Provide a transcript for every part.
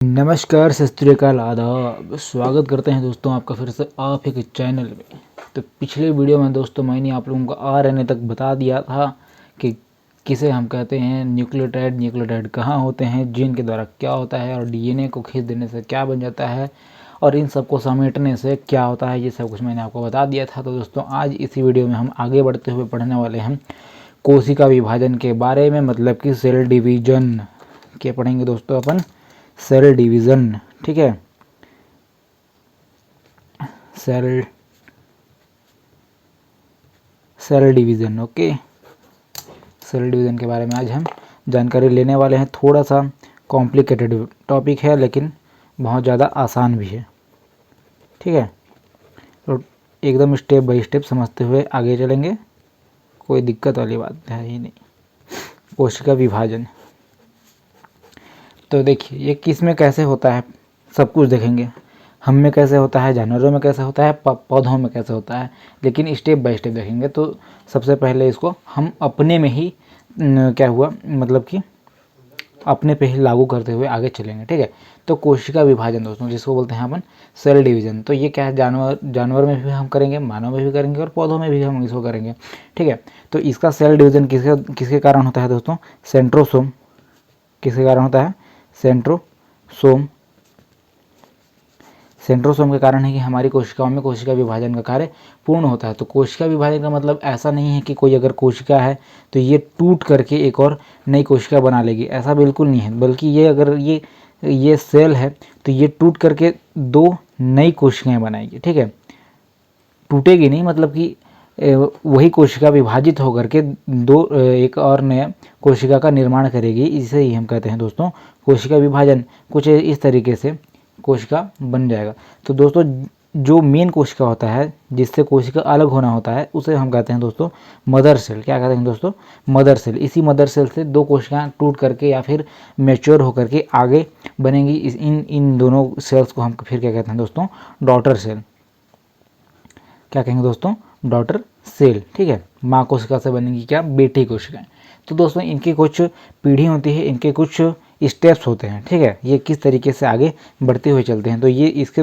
नमस्कार, सत श्री अकाल, आदाब। स्वागत करते हैं दोस्तों आपका फिर से आप एक चैनल में। तो पिछले वीडियो में दोस्तों मैंने आप लोगों को आरएनए तक बता दिया था कि किसे हम कहते हैं न्यूक्लियोटाइड, न्यूक्लियोटाइड कहाँ होते हैं, जीन के द्वारा क्या होता है और डीएनए को खींच देने से क्या बन जाता है और इन सबको समेटने से क्या होता है, ये सब कुछ मैंने आपको बता दिया था। तो दोस्तों आज इसी वीडियो में हम आगे बढ़ते हुए पढ़ने वाले हैं कोशिका विभाजन के बारे में, मतलब कि सेल डिवीजन के पढ़ेंगे दोस्तों अपन, सेल डिवीज़न। ठीक है, cell division. Okay, cell division के बारे में आज हम जानकारी लेने वाले हैं। थोड़ा सा कॉम्प्लिकेटेड टॉपिक है लेकिन बहुत ज़्यादा आसान भी है। ठीक है, तो एकदम स्टेप बाय स्टेप समझते हुए आगे चलेंगे, कोई दिक्कत वाली बात है ही नहीं। कोशिका विभाजन तो देखिए ये किस में कैसे होता है सब कुछ देखेंगे। हम में कैसे होता है, जानवरों में कैसे होता है, पौधों में कैसे होता है, लेकिन स्टेप बाय स्टेप देखेंगे। तो सबसे पहले इसको हम अपने में ही क्या हुआ, मतलब कि अपने पे ही लागू करते हुए आगे चलेंगे। ठीक है, तो कोशिका विभाजन दोस्तों जिसको बोलते हैं अपन सेल डिवीज़न, तो ये क्या है, जानवर में भी हम करेंगे, मानव में भी करेंगे और पौधों में भी हम इसको करेंगे। ठीक है, तो इसका सेल डिवीज़न किसके कारण होता है दोस्तों, सेंट्रोसोम। किसके कारण होता है, सेंट्रोसोम। सेंट्रोसोम के कारण है कि हमारी कोशिकाओं में कोशिका विभाजन का कार्य पूर्ण होता है। तो कोशिका विभाजन का मतलब ऐसा नहीं है कि कोई अगर कोशिका है तो ये टूट करके एक और नई कोशिका बना लेगी, ऐसा बिल्कुल नहीं है। बल्कि ये अगर ये सेल है तो ये टूट करके दो नई कोशिकाएं बनाएगी। ठीक है, टूटेगी नहीं, मतलब कि वही कोशिका विभाजित होकर के एक और नया कोशिका का निर्माण करेगी। इसे ही हम कहते हैं दोस्तों कोशिका विभाजन। कुछ इस तरीके से कोशिका बन जाएगा। तो दोस्तों जो मेन कोशिका होता है जिससे कोशिका अलग होना होता है उसे हम कहते हैं दोस्तों मदर सेल। क्या कहते हैं दोस्तों, मदर सेल। इसी मदर सेल से दो कोशिकाएं टूट करके या फिर मैच्योर होकर के आगे बनेंगी। इन दोनों सेल्स को हम फिर क्या कहते हैं दोस्तों, डॉटर सेल। क्या कहेंगे दोस्तों, डॉटर सेल। ठीक है, माँ कोशिका से बनेंगी क्या, बेटी कोशिकाएं। तो दोस्तों इनकी कुछ पीढ़ी होती है, इनके कुछ स्टेप्स होते हैं। ठीक है, ये किस तरीके से आगे बढ़ते हुए चलते हैं। तो ये इसके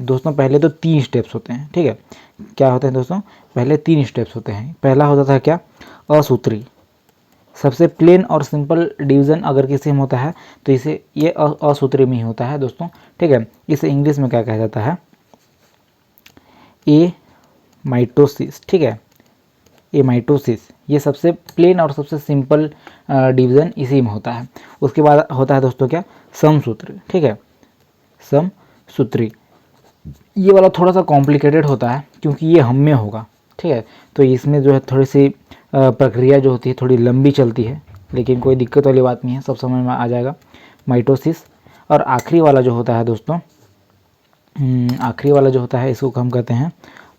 दोस्तों पहले तो 3 स्टेप्स होते हैं। ठीक है, क्या होते हैं दोस्तों, पहले 3 स्टेप्स होते हैं। पहला होता था क्या, असूत्री। सबसे प्लेन और सिंपल डिवीज़न अगर किसी में होता है तो इसे ये असूत्री में ही होता है दोस्तों। ठीक है, इसे इंग्लिश में क्या कहा जाता है, ए माइटोसिस। ठीक है, ए माइटोसिस, ये सबसे प्लेन और सबसे सिंपल डिवीज़न इसी में होता है। उसके बाद होता है दोस्तों क्या, समसूत्री। ठीक है, समसूत्री, ये वाला थोड़ा सा कॉम्प्लिकेटेड होता है क्योंकि ये हम में होगा। ठीक है, तो इसमें जो है थोड़ी सी प्रक्रिया जो होती है थोड़ी लंबी चलती है, लेकिन कोई दिक्कत वाली बात नहीं है, सब समझ में आ जाएगा। माइटोसिस। और आखिरी वाला जो होता है दोस्तों, आखिरी वाला जो होता है इसको हम कहते हैं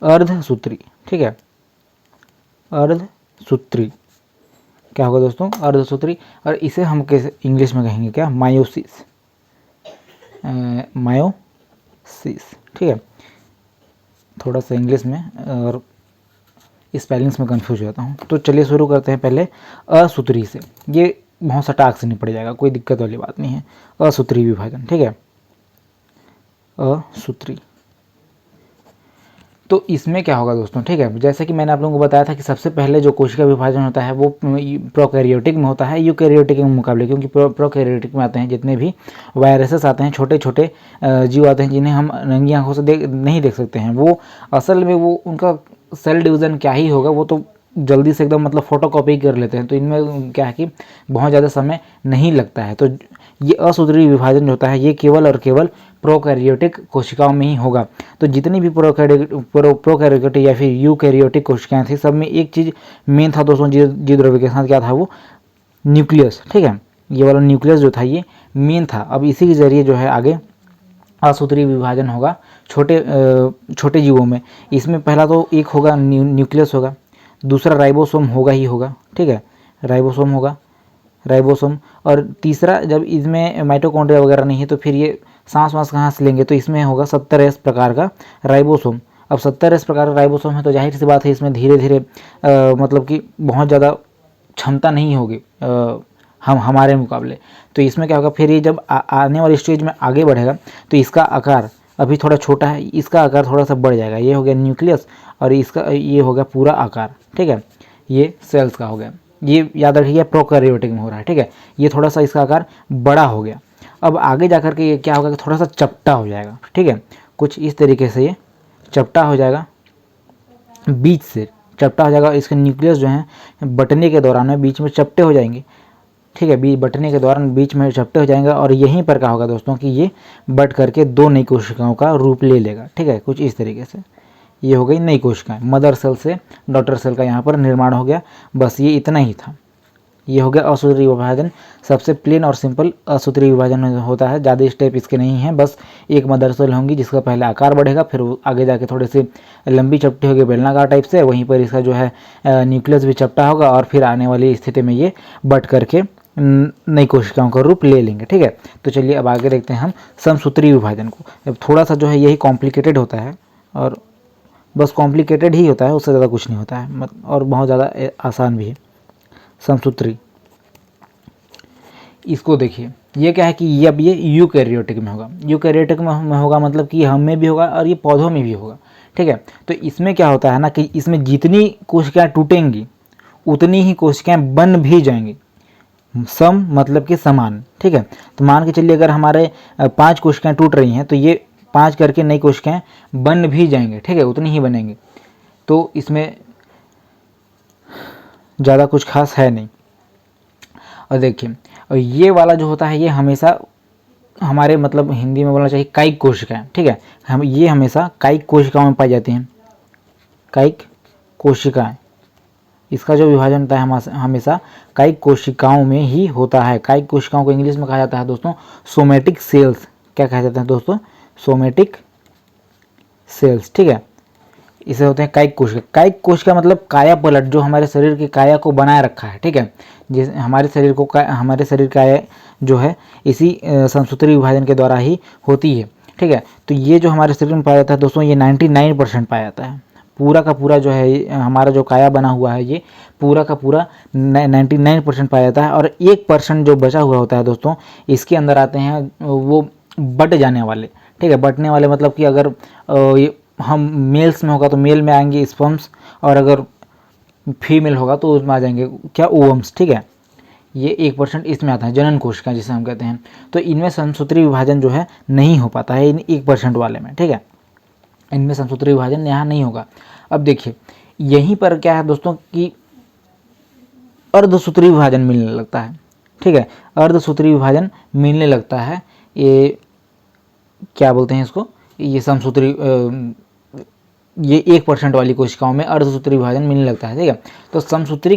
अर्धसूत्री। ठीक है, अर्धसूत्री। क्या होगा दोस्तों, अर्धसूत्री। और इसे हम कैसे इंग्लिश में कहेंगे क्या, मायोसिस। मायोसिस। ठीक है, थोड़ा सा इंग्लिश में और स्पेलिंग्स में कंफ्यूज हो जाता हूँ। तो चलिए शुरू करते हैं पहले असूत्री से। ये बहुत सटाक से निपट जाएगा, कोई दिक्कत वाली बात नहीं है। असूत्री विभाजन। ठीक है, असूत्री। तो इसमें क्या होगा दोस्तों, ठीक है, जैसे कि मैंने आप लोगों को बताया था कि सबसे पहले जो कोशिका विभाजन होता है वो प्रोकैरियोटिक में होता है यूकैरियोटिक के मुकाबले, क्योंकि प्रोकैरियोटिक में आते हैं जितने भी वायरसेस आते हैं, छोटे छोटे जीव आते हैं जिन्हें हम नंगी आंखों से नहीं देख सकते हैं। वो असल में वो उनका सेल डिवीज़न क्या ही होगा, वो तो जल्दी से एकदम मतलब फोटोकॉपी कर लेते हैं। तो इनमें क्या है कि बहुत ज़्यादा समय नहीं लगता है। तो ये असूत्री विभाजन जो होता है ये केवल और केवल प्रोकैरियोटिक कोशिकाओं में ही होगा। तो जितनी भी प्रोकैरियोटिक या फिर यूकैरियोटिक कोशिकाएं थी, सब में एक चीज़ मेन था दोस्तों जीव द्रव्य के साथ, क्या था वो, न्यूक्लियस। ठीक है, ये वाला न्यूक्लियस जो था ये मेन था। अब इसी के जरिए जो है आगे असूत्री विभाजन होगा छोटे जीवों में। इसमें पहला तो एक होगा न्यूक्लियस होगा, दूसरा राइबोसोम होगा ही होगा। ठीक है, राइबोसोम होगा, राइबोसोम। और तीसरा जब इसमें माइटोकॉन्ड्रिया वगैरह नहीं है तो फिर ये सांस वाँस कहाँ से लेंगे, तो इसमें होगा 70S प्रकार का राइबोसोम। अब 70S प्रकार का राइबोसोम है तो जाहिर सी बात है इसमें धीरे धीरे मतलब कि बहुत ज़्यादा क्षमता नहीं होगी हमारे मुकाबले। तो इसमें क्या होगा, फिर ये जब आने वाली स्टेज में आगे बढ़ेगा तो इसका आकार अभी थोड़ा छोटा है, इसका आकार थोड़ा सा बढ़ जाएगा। ये हो गया न्यूक्लियस और इसका ये हो गया पूरा आकार, ठीक है। ये सेल्स का हो गया, ये याद रखिए प्रोकैरियोटिक में हो रहा है, ठीक है। ये थोड़ा सा इसका आकार बड़ा हो गया। अब आगे जाकर के ये क्या होगा कि थोड़ा सा चपटा हो जाएगा, ठीक है। कुछ इस तरीके से ये चपटा हो जाएगा, बीच से चपटा हो जाएगा। इसके न्यूक्लियस जो है बटने के दौरान में बीच में चपटे हो जाएंगे, ठीक है। बटने के दौरान बीच में चपटे हो जाएंगे और यहीं पर क्या होगा दोस्तों कि ये बट करके दो नई कोशिकाओं का रूप ले लेगा, ठीक है। कुछ इस तरीके से ये हो गई नई कोशिकाएं, मदर सेल से डॉटर सेल का यहाँ पर निर्माण हो गया। बस ये इतना ही था। ये हो गया असूत्री विभाजन। सबसे प्लेन और सिंपल असूत्री विभाजन होता है, ज़्यादा स्टेप इसके नहीं हैं। बस एक मदर सेल होंगी जिसका पहले आकार बढ़ेगा, फिर आगे जाके थोड़े से लंबी चपटी होगी बेलनाकार टाइप से, वहीं पर इसका जो है न्यूक्लियस भी चपटा होगा और फिर आने वाली स्थिति में ये बट करके नई कोशिकाओं का रूप ले लेंगे, ठीक है। तो चलिए अब आगे देखते हैं हम समसूत्री विभाजन को। अब थोड़ा सा जो है यही कॉम्प्लिकेटेड होता है और बस कॉम्प्लिकेटेड ही होता है, उससे ज़्यादा कुछ नहीं होता है, और बहुत ज़्यादा आसान भी है। समसूत्री, इसको देखिए, ये क्या है कि ये अब ये यूकैरियोटिक में होगा। यूकैरियोटिक में होगा मतलब कि हम में भी होगा और ये पौधों में भी होगा, ठीक है। तो इसमें क्या होता है ना कि इसमें जितनी कोशिकाएं टूटेंगी उतनी ही कोशिकाएं बन भी जाएंगी। सम मतलब कि समान, ठीक है। तो मान के चलिए अगर हमारे 5 कोशिकाएं टूट रही हैं तो ये 5 करके नई कोशिकाएं बन भी जाएंगे, ठीक है, उतनी ही बनेंगे। तो इसमें ज़्यादा कुछ खास है नहीं। और देखिए, और ये वाला जो होता है ये हमेशा हमारे मतलब हिंदी में बोलना चाहिए कायिक कोशिकाएं, ठीक है। हम ये हमेशा कायिक कोशिकाओं में पाई जाती हैं, कायिक कोशिकाएं। इसका जो विभाजन होता है हमेशा कायिक कोशिकाओं में ही होता है। कायिक कोशिकाओं को इंग्लिश में कहा जाता है दोस्तों सोमेटिक सेल्स। क्या कहा जाता है दोस्तों? सोमेटिक सेल्स, ठीक है। इसे होते हैं कायिक कोशिका। कायिक कोशिका मतलब काया पलट, जो हमारे शरीर की काया को बनाए रखा है, ठीक है। जिस हमारे शरीर काया जो है इसी समसूत्री विभाजन के द्वारा ही होती है, ठीक है। तो ये जो हमारे शरीर में पाया जाता है दोस्तों, ये 99% पाया जाता है। पूरा का पूरा जो है हमारा जो काया बना हुआ है ये पूरा का पूरा 99% पाया जाता है। और 1% जो बचा हुआ होता है दोस्तों, इसके अंदर आते हैं वो बट जाने वाले, ठीक है। बटने वाले मतलब कि अगर हम मेल्स में होगा तो मेल में आएंगे स्पर्म्स, और अगर फीमेल होगा तो उसमें आ जाएंगे क्या, ओवम्स, ठीक है। ये 1% इसमें आता है, जनन कोशिका जिसे हम कहते हैं। तो इनमें समसूत्री विभाजन जो है नहीं हो पाता है इन 1% वाले में, ठीक है। इनमें समसूत्री विभाजन यहाँ नहीं होगा। अब देखिए यहीं पर क्या है दोस्तों कि अर्धसूत्री विभाजन मिलने लगता है, ठीक है। अर्धसूत्री विभाजन मिलने लगता है, ये क्या बोलते हैं इसको, ये समसूत्री ये 1% वाली कोशिकाओं में अर्धसूत्री विभाजन मिलने लगता है, ठीक है। तो समसूत्री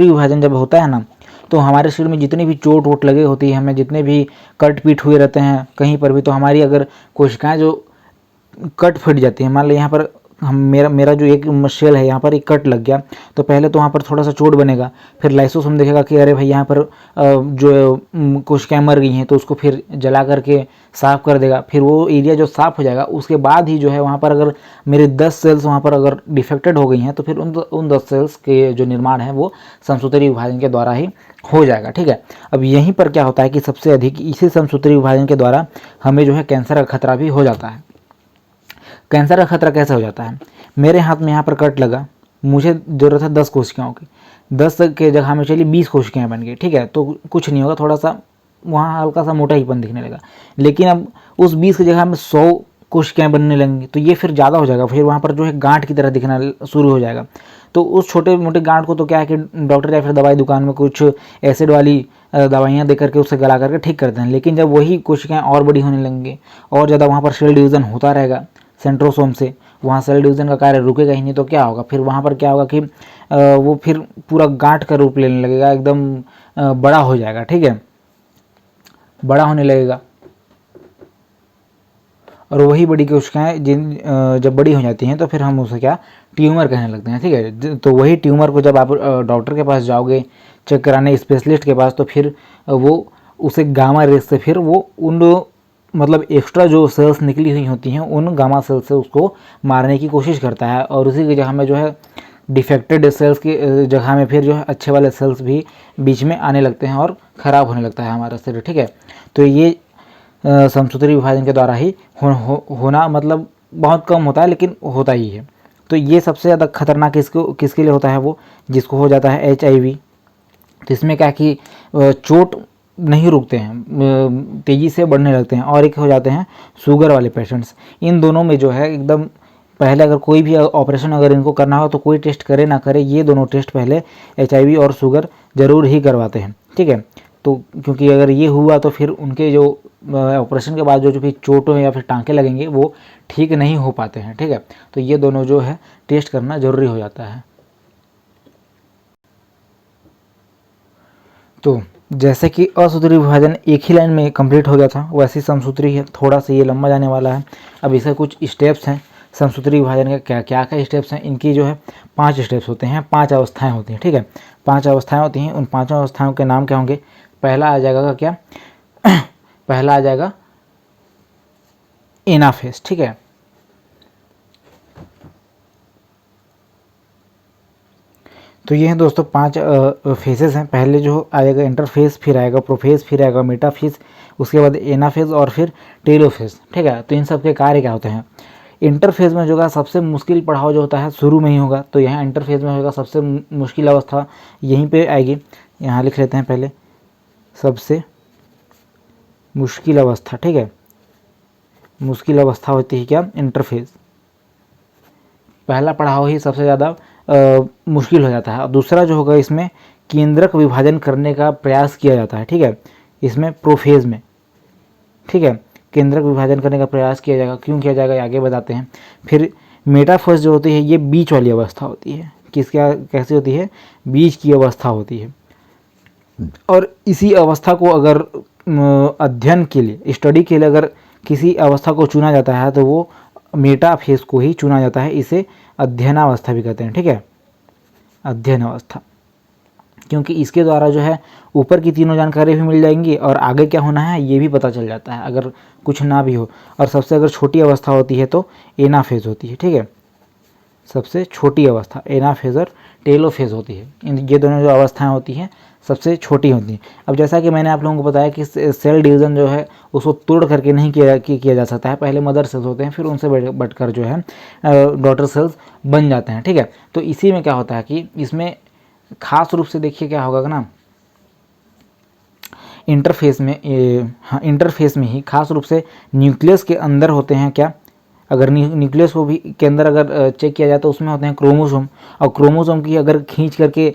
विभाजन जब होता है ना, तो हमारे शरीर में जितनी भी चोट वोट लगे होती है, हमें जितने भी कट पीट हुए रहते हैं कहीं पर भी, तो हमारी अगर कोशिकाएं जो कट फट जाती है, मान लो यहाँ पर मेरा जो एक शेल है यहाँ पर एक कट लग गया, तो पहले तो वहाँ पर थोड़ा सा चोट बनेगा, फिर लाइसोसोम देखेगा कि अरे भाई यहाँ पर जो कोशिकाएं मर गई हैं, तो उसको फिर जला करके साफ़ कर देगा। फिर वो एरिया जो साफ़ हो जाएगा उसके बाद ही जो है वहाँ पर अगर मेरे 10 सेल्स वहाँ पर अगर डिफेक्टेड हो गई हैं, तो फिर उन 10 सेल्स के जो निर्माण है वो समसूत्री विभाजन के द्वारा ही हो जाएगा, ठीक है। अब यहीं पर क्या होता है कि सबसे अधिक इसी समसूत्री विभाजन के द्वारा हमें जो है कैंसर का खतरा भी हो जाता है। कैंसर का खतरा कैसे हो जाता है? मेरे हाथ में यहाँ पर कट लगा, मुझे ज़रूरत है 10 कोशिकाओं की, 10 के जगह में चलिए 20 कोशिकाएं बन गई, ठीक है। तो कुछ नहीं होगा, थोड़ा सा वहाँ हल्का सा मोटा हीपन दिखने लगा। लेकिन अब उस 20 की जगह में 100 कोशिकाएं बनने लगेंगी, तो ये फिर ज़्यादा हो जाएगा, फिर वहाँ पर जो है गांठ की तरह दिखना शुरू हो जाएगा। तो उस छोटे मोटे गांठ को तो क्या है कि डॉक्टर या फिर दवाई दुकान में कुछ एसिड वाली दवाइयाँ दे करके उससे गला करके ठीक करते हैं। लेकिन जब वही कोशिकाएं और बड़ी होने लगेंगी और ज़्यादा वहाँ पर सेल डिवीज़न होता रहेगा सेंट्रोसोम से, वहाँ सेल डिवीज़न का कार्य रुकेगा ही नहीं, तो क्या होगा फिर वहाँ पर क्या होगा कि वो फिर पूरा गांठ का रूप लेने लगेगा, एकदम बड़ा हो जाएगा, ठीक है, बड़ा होने लगेगा। और वही बड़ी कोशिकाएं जब बड़ी हो जाती हैं तो फिर हम उसे क्या, ट्यूमर कहने लगते हैं, ठीक है। तो वही ट्यूमर को जब आप डॉक्टर के पास जाओगे चेक कराने, स्पेशलिस्ट के पास, तो फिर वो उसे गामा रेस से फिर वो उन मतलब एक्स्ट्रा जो सेल्स निकली हुई होती हैं उन गामा सेल्स से उसको मारने की कोशिश करता है, और उसी की जगह में जो है डिफेक्टेड सेल्स की जगह में फिर जो है अच्छे वाले सेल्स भी बीच में आने लगते हैं और ख़राब होने लगता है हमारा शरीर, ठीक है। तो ये समसूत्री विभाजन के द्वारा ही होना मतलब बहुत कम होता है, लेकिन होता ही है। तो ये सबसे ज़्यादा खतरनाक किसके लिए होता है, वो जिसको हो जाता है HIV। तो इसमें क्या कि चोट नहीं रुकते हैं, तेज़ी से बढ़ने लगते हैं। और एक हो जाते हैं शुगर वाले पेशेंट्स। इन दोनों में जो है एकदम पहले अगर कोई भी ऑपरेशन अगर इनको करना हो तो कोई टेस्ट करे ना करे, ये दोनों टेस्ट पहले HIV और शुगर ज़रूर ही करवाते हैं, ठीक है। तो क्योंकि अगर ये हुआ तो फिर उनके जो ऑपरेशन के बाद जो भी चोटों या फिर टाँके लगेंगे वो ठीक नहीं हो पाते हैं, ठीक है। तो ये दोनों जो है टेस्ट करना ज़रूरी हो जाता है। तो जैसे कि असूत्री विभाजन एक ही लाइन में कंप्लीट हो गया था, वैसे समसूत्री है, थोड़ा सा ये लंबा जाने वाला है। अब इसके कुछ स्टेप्स हैं समसूत्री विभाजन के, क्या क्या स्टेप्स हैं इनकी, जो है 5 स्टेप्स होते हैं, 5 अवस्थाएं होती हैं, ठीक है। 5 अवस्थाएं होती हैं। उन 5 अवस्थाओं के नाम क्या होंगे? पहला आ जाएगा क्या पहला आ जाएगा एनाफेज, ठीक है। तो ये हैं दोस्तों 5 फेजेस हैं। पहले जो आएगा इंटरफेज, फिर आएगा प्रोफेज, फिर आएगा मेटाफेज, उसके बाद एनाफेज और फिर टेलोफेज, ठीक है। तो इन सब के कार्य क्या होते हैं? इंटरफेज में जो होगा सबसे मुश्किल पड़ाव जो होता है शुरू में ही होगा। तो यहाँ इंटरफेज में होगा सबसे मुश्किल अवस्था यहीं पे आएगी। यहाँ लिख लेते हैं पहले, सबसे मुश्किल अवस्था, ठीक है। मुश्किल अवस्था होती है क्या? इंटरफेज। पहला पड़ाव ही सबसे ज़्यादा मुश्किल हो जाता है। और दूसरा जो होगा इसमें केंद्रक विभाजन करने का प्रयास किया जाता है, ठीक है। इसमें प्रोफेज में, ठीक है, केंद्रक विभाजन करने का प्रयास किया जाएगा। क्यों किया जाएगा, आगे बताते हैं। फिर मेटाफेज जो होती है ये बीच वाली अवस्था होती है। किसका कैसी होती है? बीच की अवस्था होती है। और इसी अवस्था को अगर अध्ययन के लिए, स्टडी के लिए अगर किसी अवस्था को चुना जाता है तो वो मेटाफेज को ही चुना जाता है। इसे अध्ययनावस्था भी कहते हैं, ठीक है, अध्ययन अवस्था। क्योंकि इसके द्वारा जो है ऊपर की तीनों जानकारी भी मिल जाएंगी और आगे क्या होना है ये भी पता चल जाता है अगर कुछ ना भी हो। और सबसे अगर छोटी अवस्था होती है तो एनाफेज होती है, ठीक है। सबसे छोटी अवस्था एनाफेज और टेलोफेज होती है। ये दोनों जो अवस्थाएं होती हैं सबसे छोटी होती हैं। अब जैसा कि मैंने आप लोगों को बताया कि सेल डिवीज़न जो है उसको तोड़ करके नहीं किया जा सकता है। पहले मदर सेल्स होते हैं, फिर उनसे बढ़कर जो है डॉटर सेल्स बन जाते हैं, ठीक है। तो इसी में क्या होता है कि इसमें खास रूप से देखिए क्या होगा ना, इंटरफेस में, हाँ इंटरफेस में ही खास रूप से न्यूक्लियस के अंदर होते हैं क्या, अगर न्यूक्लियस को भी के अंदर अगर चेक किया जाए तो उसमें होते हैं क्रोमोसोम। और क्रोमोसोम की अगर खींच करके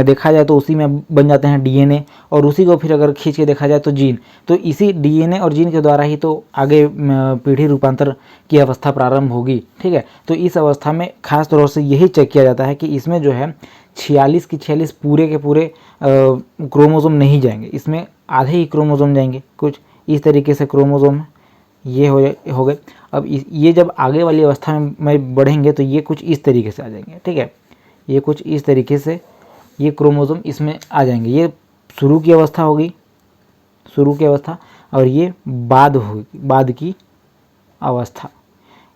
देखा जाए तो उसी में बन जाते हैं DNA, और उसी को फिर अगर खींच के देखा जाए तो जीन। तो इसी DNA और जीन के द्वारा ही तो आगे पीढ़ी रूपांतर की अवस्था प्रारंभ होगी, ठीक है। तो इस अवस्था में खास तौर से यही चेक किया जाता है कि इसमें जो है 46 की 46 पूरे के पूरे क्रोमोसोम नहीं जाएंगे, इसमें आधे ही क्रोमोसोम जाएंगे। कुछ इस तरीके से क्रोमोसोम ये हो गए। अब ये जब आगे वाली अवस्था में बढ़ेंगे तो ये कुछ इस तरीके से आ जाएंगे, ठीक है। ये कुछ इस तरीके से ये क्रोमोसोम इसमें आ जाएंगे। ये शुरू की अवस्था होगी, शुरू की अवस्था, और ये बाद होगी, बाद की अवस्था।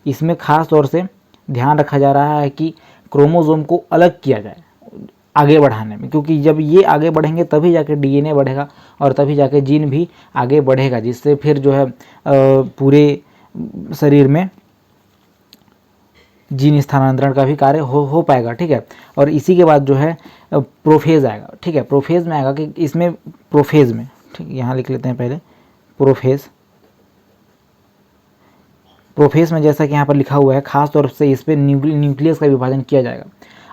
इसमें खास तौर से ध्यान रखा जा रहा है कि क्रोमोसोम को अलग किया जाए आगे बढ़ाने में, क्योंकि जब ये आगे बढ़ेंगे तभी जाके DNA बढ़ेगा और तभी जाके जीन भी आगे बढ़ेगा, जिससे फिर जो है पूरे शरीर में जीन स्थानांतरण का भी कार्य हो पाएगा, ठीक है। और इसी के बाद जो है प्रोफेज आएगा, ठीक है। प्रोफेज में आएगा कि इसमें प्रोफेज में, ठीक, यहाँ लिख लेते हैं पहले प्रोफेज। प्रोफेज में जैसा कि यहाँ पर लिखा हुआ है खास तौर से इस पर न्यूक्लियस का विभाजन किया जाएगा।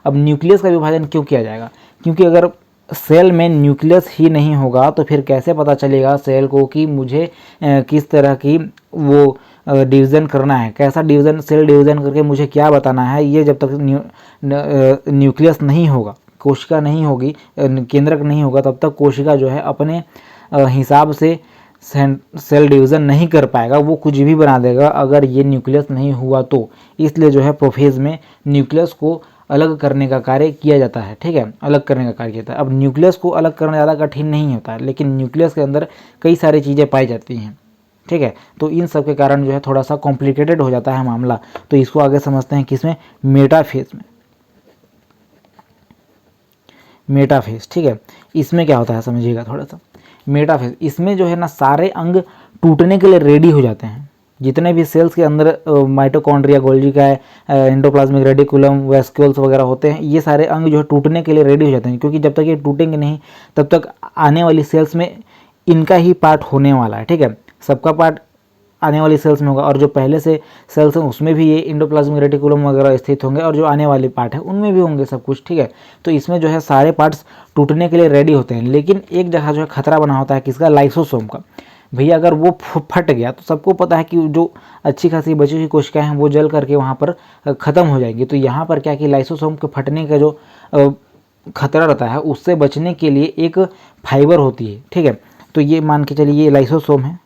अब न्यूक्लियस का विभाजन क्यों किया जाएगा? क्योंकि अगर सेल में न्यूक्लियस ही नहीं होगा तो फिर कैसे पता चलेगा सेल को कि मुझे किस तरह की वो डिवीज़न करना है, कैसा डिवीज़न, सेल डिवीज़न करके मुझे क्या बताना है। ये जब तक न्यूक्लियस नहीं होगा, कोशिका नहीं होगी, केंद्रक नहीं होगा, तब तक कोशिका जो है अपने हिसाब से सेल डिवीज़न नहीं कर पाएगा, वो कुछ भी बना देगा अगर ये न्यूक्लियस नहीं हुआ तो। इसलिए जो है प्रोफेज में न्यूक्लियस को अलग करने का कार्य किया जाता है, ठीक है, अलग करने का कार्य किया जाता है। अब न्यूक्लियस को अलग करना ज़्यादा कठिन नहीं होता है, लेकिन न्यूक्लियस के अंदर कई सारी चीज़ें पाई जाती हैं, ठीक है। तो इन सब के कारण जो है थोड़ा सा कॉम्प्लिकेटेड हो जाता है मामला। तो इसको आगे समझते हैं किसमें, मेटाफेज में। मेटाफेज, ठीक है। इसमें क्या होता है समझिएगा थोड़ा सा। मेटाफेज इसमें जो है ना सारे अंग टूटने के लिए रेडी हो जाते हैं। जितने भी सेल्स के अंदर माइटोकॉन्ड्रिया, गोल्जी का है, एंडोप्लाज्मिक रेडिकुलम, वेस्क्यूल्स वगैरह होते हैं, ये सारे अंग जो है टूटने के लिए रेडी हो जाते हैं, क्योंकि जब तक ये टूटेंगे नहीं तब तक आने वाली सेल्स में इनका ही पार्ट होने वाला है, ठीक है। सबका पार्ट आने वाली सेल्स में होगा, और जो पहले से सेल्स हैं उसमें भी ये एंडोप्लाज्मिक रेटिकुलम वगैरह स्थित होंगे, और जो आने वाले पार्ट है उनमें भी होंगे सब कुछ, ठीक है। तो इसमें जो है सारे पार्ट्स टूटने के लिए रेडी होते हैं, लेकिन एक जगह जो है खतरा बना होता है किसका, लाइसोसोम का। भैया अगर वो फट गया तो सबको पता है कि जो अच्छी खासी बची हुई कोशिकाएं हैं वो जल करके वहाँ पर ख़त्म हो जाएंगी। तो यहाँ पर क्या कि लाइसोसोम के फटने का जो खतरा रहता है उससे बचने के लिए एक फाइबर होती है, ठीक है। तो ये मान के चलिए ये लाइसोसोम है,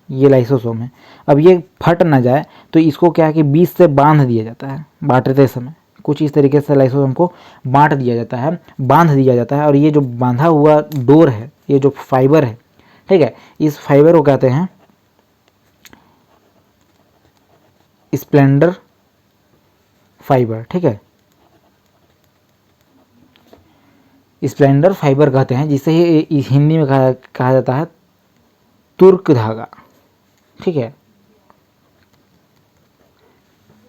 ये लाइसोसोम है। अब ये फट ना जाए तो इसको क्या है कि बीच से बांध दिया जाता है, बांटते समय कुछ इस तरीके से लाइसोसोम को बांट दिया जाता है, बांध दिया जाता है। और ये जो बांधा हुआ डोर है, ये जो फाइबर है, ठीक है, इस फाइबर को कहते हैं स्प्लेंडर फाइबर, ठीक है। स्प्लेंडर फाइबर कहते हैं, जिसे ही हिंदी में कहा जाता है तुर्क धागा, ठीक है,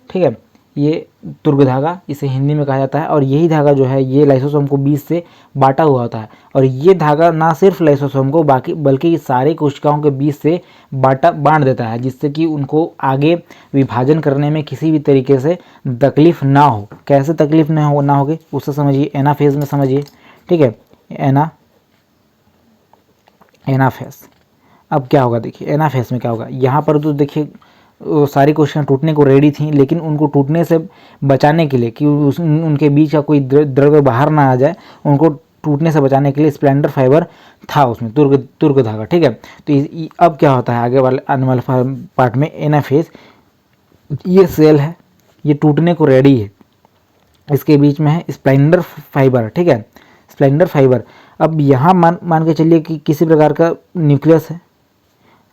ठीक है। ये तुर्क धागा इसे हिंदी में कहा जाता है, और यही धागा जो है ये लाइसोसोम को बीच से बांटा हुआ होता है। और ये धागा ना सिर्फ लाइसोसोम को बल्कि सारे कोशिकाओं के बीच से बांट देता है, जिससे कि उनको आगे विभाजन करने में किसी भी तरीके से तकलीफ ना हो। कैसे तकलीफ ना होगी उससे समझिए, एनाफेज में समझिए, ठीक है। एनाफेज अब क्या होगा देखिए, एनाफेज में क्या होगा, यहाँ पर तो देखिए सारी कोशिकाएं टूटने को रेडी थी, लेकिन उनको टूटने से बचाने के लिए कि उनके बीच का कोई द्रव्य बाहर ना आ जाए, उनको टूटने से बचाने के लिए स्प्लेंडर फाइबर था उसमें, तुर्क धागा, ठीक है। तो अब क्या होता है आगे वाले आने वाले पार्ट में, एनाफेज ये सेल है, ये टूटने को रेडी है, इसके बीच में है स्प्लेंडर फाइबर, ठीक है, स्प्लेंडर फाइबर। अब यहाँ मान के चलिए कि किसी प्रकार का न्यूक्लियस है,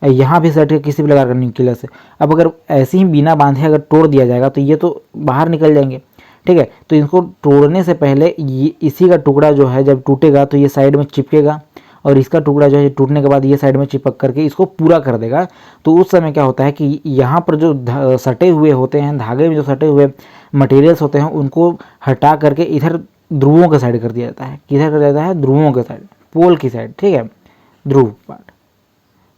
यहाँ भी सेट किसी भी प्रकार का न्यूक्लियस है। अब अगर ऐसे ही बिना बांधे अगर तोड़ दिया जाएगा तो ये तो बाहर निकल जाएंगे, ठीक है। तो इनको तोड़ने से पहले ये इसी का टुकड़ा जो है जब टूटेगा तो ये साइड में चिपकेगा, और इसका टुकड़ा जो है टूटने के बाद ये साइड में चिपक करके इसको पूरा कर देगा। तो उस समय क्या होता है कि यहाँ पर जो सटे हुए होते हैं, धागे में जो सटे हुए मटेरियल्स होते हैं उनको हटा करके इधर ध्रुवों के साइड कर दिया जाता है। किधर कर दिया जाता है, ध्रुवों के साइड, पोल की साइड, ठीक है, ध्रुव पार्ट,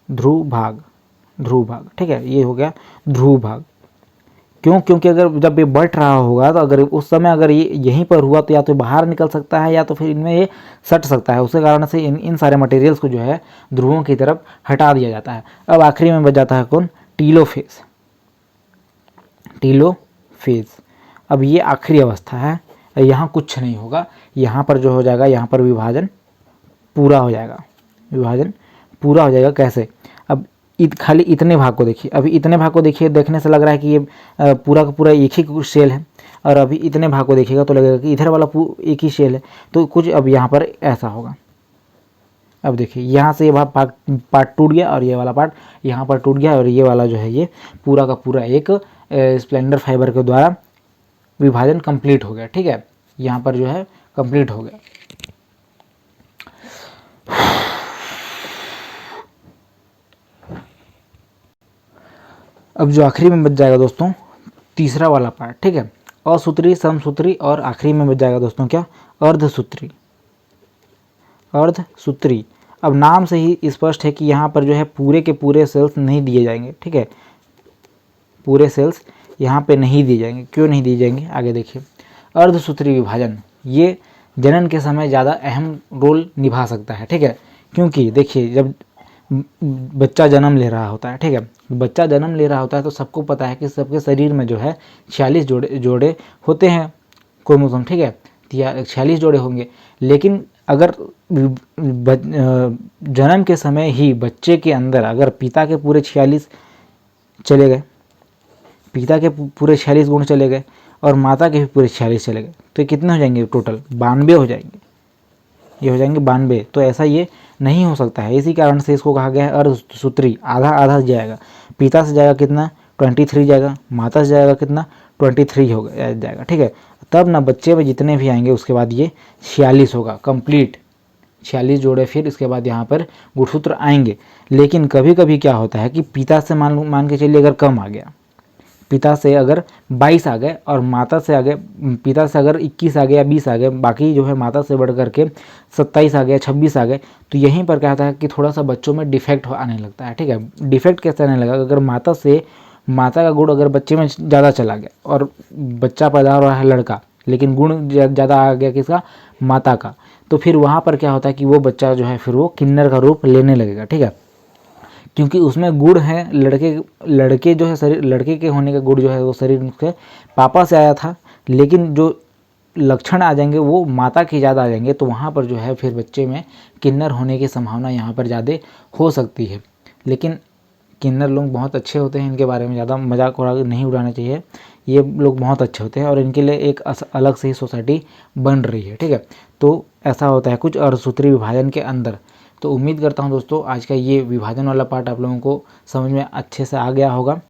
ध्रुव भाग, ठीक है, ये हो गया ध्रुव भाग। क्यों, क्योंकि अगर जब ये बढ़ रहा होगा तो अगर उस समय अगर ये यहीं पर हुआ तो या तो बाहर निकल सकता है या तो फिर इनमें ये सट सकता है, उसके कारण से इन सारे मटेरियल्स को जो है ध्रुवों की तरफ हटा दिया जाता है। अब आखिरी में बच जाता है कौन, टीलोफेज, टीलोफेज। अब ये आखिरी अवस्था है, यहाँ कुछ नहीं होगा, यहाँ पर जो हो जाएगा, यहाँ पर विभाजन पूरा हो जाएगा, विभाजन पूरा हो जाएगा। कैसे, अब खाली इतने भाग को देखिए, अभी इतने भाग को देखिए, देखने से लग रहा है कि ये पूरा का पूरा एक ही सेल है, और अभी इतने भाग को देखिएगा तो लगेगा कि इधर वाला एक ही सेल है। तो कुछ अब यहाँ पर ऐसा होगा, अब देखिए यहाँ से ये पार्ट टूट गया और ये वाला पार्ट यहाँ पर टूट गया, और ये वाला जो है ये पूरा का पूरा एक स्प्लेंडर फाइबर के द्वारा विभाजन कंप्लीट हो गया, ठीक है, यहाँ पर जो है कंप्लीट हो गया। अब जो आखिरी में बच जाएगा दोस्तों तीसरा वाला पार्ट, ठीक है, असूत्री, समसूत्री, और आखिरी में बच जाएगा दोस्तों क्या, अर्धसूत्री, अर्धसूत्री। अब नाम से ही स्पष्ट है कि यहाँ पर जो है पूरे के पूरे सेल्स नहीं दिए जाएंगे, ठीक है, पूरे सेल्स यहाँ पे नहीं दिए जाएंगे। क्यों नहीं दिए जाएंगे, आगे देखिए। अर्धसूत्री विभाजन ये जनन के समय ज़्यादा अहम रोल निभा सकता है, ठीक है, क्योंकि देखिए जब बच्चा जन्म ले रहा होता है, ठीक है, बच्चा जन्म ले रहा होता है तो सबको पता है कि सबके शरीर में जो है 46 जोड़े होते हैं क्रोमोसोम, ठीक है, 46 जोड़े होंगे। लेकिन अगर जन्म के समय ही बच्चे के अंदर अगर पिता के पूरे 46 चले गए, पिता के पूरे 46 गुण चले गए और माता के भी पूरे 46 चले गए, तो कितने हो जाएंगे टोटल, 92 हो जाएंगे, ये हो जाएंगे 92। तो ऐसा ये नहीं हो सकता है, इसी कारण से इसको कहा गया है अर्धसूत्री। आधा आधा जाएगा, पिता से जाएगा कितना 23 जाएगा, माता से जाएगा कितना 23 हो जाएगा, ठीक है। तब ना बच्चे में जितने भी आएंगे उसके बाद ये 46 होगा कंप्लीट, 46 जोड़े फिर इसके बाद यहाँ पर गुणसूत्र आएंगे। लेकिन कभी कभी क्या होता है कि पिता से मान के चलिए अगर कम आ गया, पिता से अगर 22 आ गए और माता से आ गए, पिता से अगर 21 आ गए या 20 आ गए, बाकी जो है माता से बढ़ करके 27 आ गए, 26 आ गए, तो यहीं पर क्या होता है कि थोड़ा सा बच्चों में डिफेक्ट आने लगता है, ठीक है। डिफेक्ट कैसे आने लगा, अगर माता का गुण अगर बच्चे में ज़्यादा चला गया और बच्चा पैदा हो रहा है लड़का, लेकिन गुण ज़्यादा आ गया किसका, माता का, तो फिर वहाँ पर क्या होता है कि वो बच्चा जो है फिर वो किन्नर का रूप लेने लगेगा, ठीक है। क्योंकि उसमें गुण है, लड़के जो है शरीर, लड़के के होने का गुण जो है वो शरीर के पापा से आया था, लेकिन जो लक्षण आ जाएंगे वो माता के ज़्यादा आ जाएंगे, तो वहाँ पर जो है फिर बच्चे में किन्नर होने की संभावना यहाँ पर ज़्यादा हो सकती है। लेकिन किन्नर लोग बहुत अच्छे होते हैं, इनके बारे में ज़्यादा मजाक नहीं उड़ाना चाहिए, ये लोग बहुत अच्छे होते हैं और इनके लिए एक अलग से ही सोसाइटी बन रही है, ठीक है। तो ऐसा होता है कुछ अर्धसूत्री विभाजन के अंदर। तो उम्मीद करता हूँ दोस्तों आज का ये विभाजन वाला पार्ट आप लोगों को समझ में अच्छे से आ गया होगा।